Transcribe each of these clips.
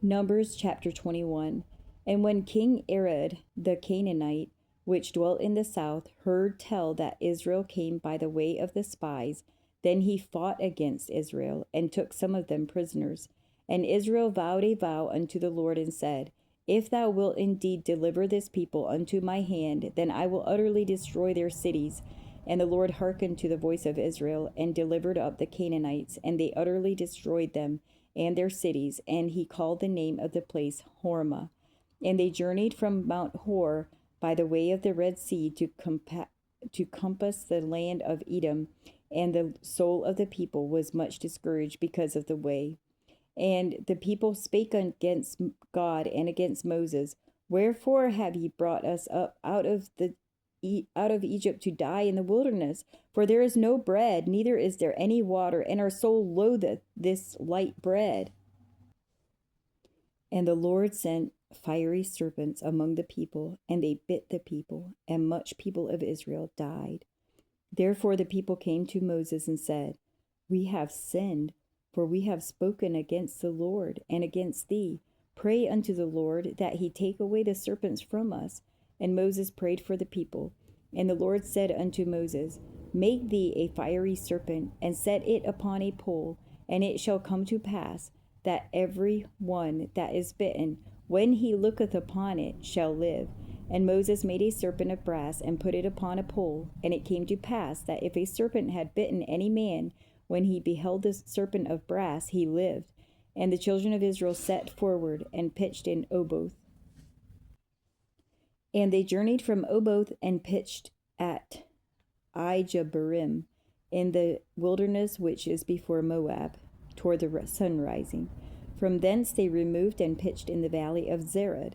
Numbers chapter 21. And when King Arad the Canaanite, which dwelt in the south, heard tell that Israel came by the way of the spies, then he fought against Israel, and took some of them prisoners. And Israel vowed a vow unto the Lord, and said, If thou wilt indeed deliver this people unto my hand, then I will utterly destroy their cities. And the Lord hearkened to the voice of Israel, and delivered up the Canaanites, and they utterly destroyed them and their cities, and he called the name of the place Hormah. And they journeyed from Mount Hor by the way of the Red Sea to compass the land of Edom, and the soul of the people was much discouraged because of the way. And the people spake against God and against Moses, Wherefore have ye brought us up out of Egypt to die in the wilderness? For there is no bread, neither is there any water, and our soul loatheth this light bread. And the Lord sent fiery serpents among the people, and they bit the people, and much people of Israel died. Therefore the people came to Moses and said, We have sinned, for we have spoken against the Lord and against thee. Pray unto the Lord that he take away the serpents from us. And Moses prayed for the people. And the Lord said unto Moses, Make thee a fiery serpent, and set it upon a pole, and it shall come to pass that every one that is bitten, when he looketh upon it, shall live. And Moses made a serpent of brass, and put it upon a pole. And it came to pass that if a serpent had bitten any man, when he beheld the serpent of brass, he lived. And the children of Israel set forward, and pitched in Oboth. And they journeyed from Oboth, and pitched at Ijeabarim, in the wilderness which is before Moab, toward the sun rising. From thence they removed and pitched in the valley of Zerad.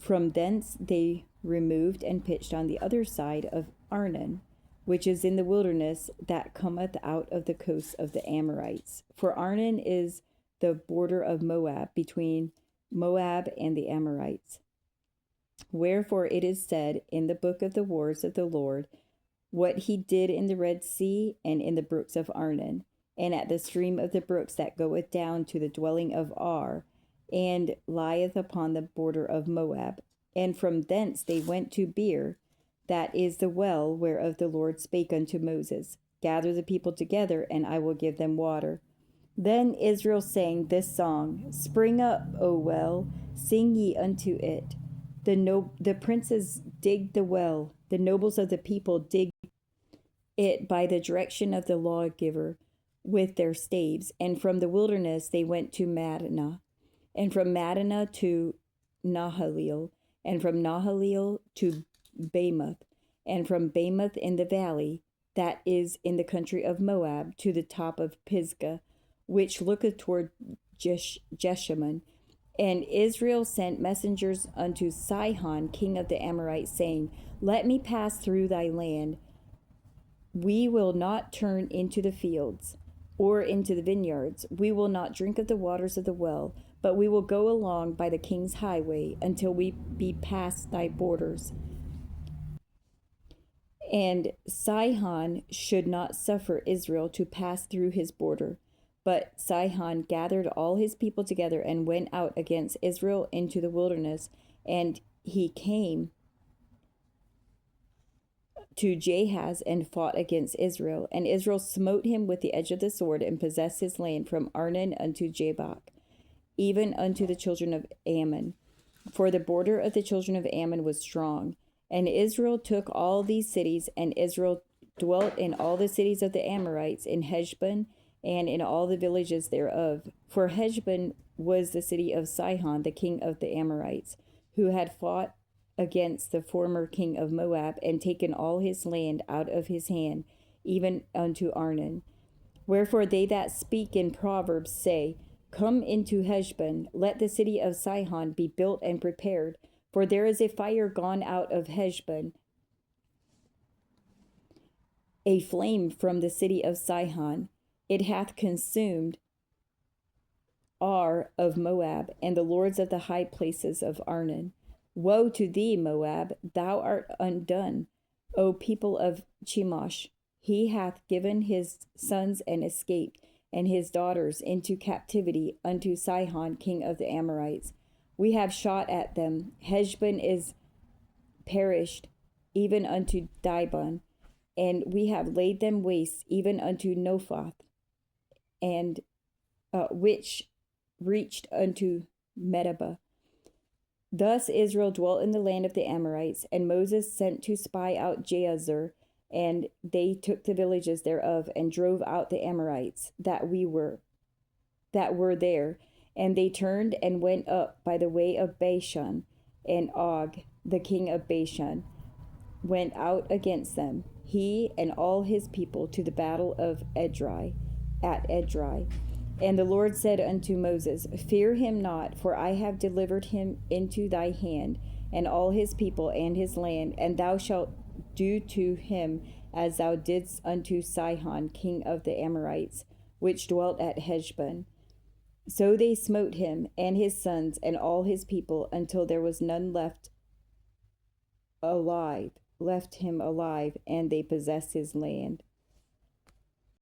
From thence they removed and pitched on the other side of Arnon, which is in the wilderness that cometh out of the coasts of the Amorites. For Arnon is the border of Moab, between Moab and the Amorites. Wherefore it is said in the book of the wars of the Lord, what he did in the Red Sea, and in the brooks of Arnon, and at the stream of the brooks that goeth down to the dwelling of Ar, and lieth upon the border of Moab. And from thence they went to Beer, that is the well whereof the Lord spake unto Moses, Gather the people together, and I will give them water. Then Israel sang this song, Spring up, O well, sing ye unto it. The princes dig the well, the nobles of the people dig it by the direction of the lawgiver with their staves. And from the wilderness they went to Madinah, and from Madinah to Nahalil, and from Nahalil to Bamoth, and from Bamoth in the valley that is in the country of Moab to the top of Pisgah, which looketh toward Jeshimon. And Israel sent messengers unto Sihon, king of the Amorites, saying, Let me pass through thy land. We will not turn into the fields, or into the vineyards. We will not drink of the waters of the well, but we will go along by the king's highway until we be past thy borders. And Sihon should not suffer Israel to pass through his border. But Sihon gathered all his people together, and went out against Israel into the wilderness. And he came to Jahaz, and fought against Israel. And Israel smote him with the edge of the sword, and possessed his land from Arnon unto Jabbok, even unto the children of Ammon. For the border of the children of Ammon was strong. And Israel took all these cities, and Israel dwelt in all the cities of the Amorites, in Heshbon, and in all the villages thereof. For Heshbon was the city of Sihon, the king of the Amorites, who had fought against the former king of Moab, and taken all his land out of his hand, even unto Arnon. Wherefore they that speak in Proverbs say, Come into Heshbon, let the city of Sihon be built and prepared, for there is a fire gone out of Heshbon, a flame from the city of Sihon. It hath consumed Ar of Moab, and the lords of the high places of Arnon. Woe to thee, Moab! Thou art undone, O people of Chemosh! He hath given his sons and escaped, and his daughters into captivity unto Sihon, king of the Amorites. We have shot at them. Heshbon is perished, even unto Dibon, and we have laid them waste, even unto Nophoth, and which reached unto Medeba. Thus Israel dwelt in the land of the Amorites, and Moses sent to spy out Jazer, and they took the villages thereof, and drove out the Amorites that were there. And they turned and went up by the way of Bashan, and Og, the king of Bashan, went out against them, he and all his people, to the battle of Edrei, at Edrei. And the Lord said unto Moses, Fear him not, for I have delivered him into thy hand, and all his people and his land, and thou shalt do to him as thou didst unto Sihon, king of the Amorites, which dwelt at Heshbon. So they smote him and his sons and all his people, until there was none left him alive, and they possessed his land.